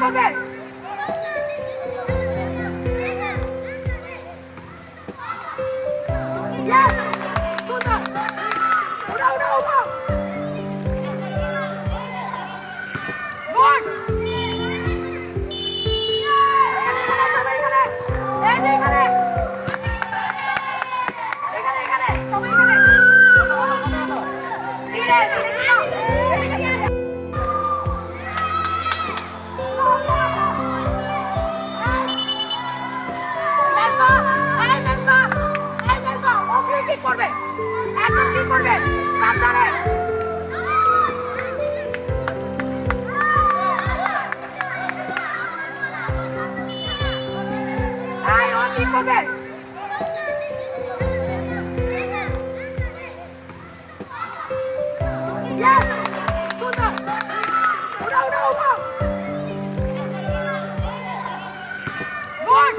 করবে Yes! সুন্দর! উড়াও, উড়াও, উড়াও! Good! এখানে, সবাই এখানে। ধীরে, ধীরে, করবে একদম কি করবে সাবধানে আয় ও কি করবে Yes! সুন্দর উড়াও উড়াও উড়াও Good!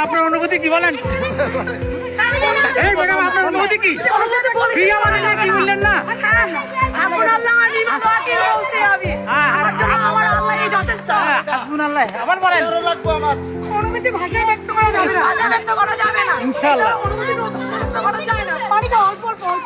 আপনার অনুভূতি কি বলেন আপনার অনুভূতি কি কি বললেন না আবার বলেন অনুভূতি ভাষায় ব্যক্ত করা যাবে না ভাষায় ব্যক্ত করা যাবে না ইনশাআল্লাহ অনুভূতি ব্যক্ত করা যায় না পানিটা অল্প অল্প অল্প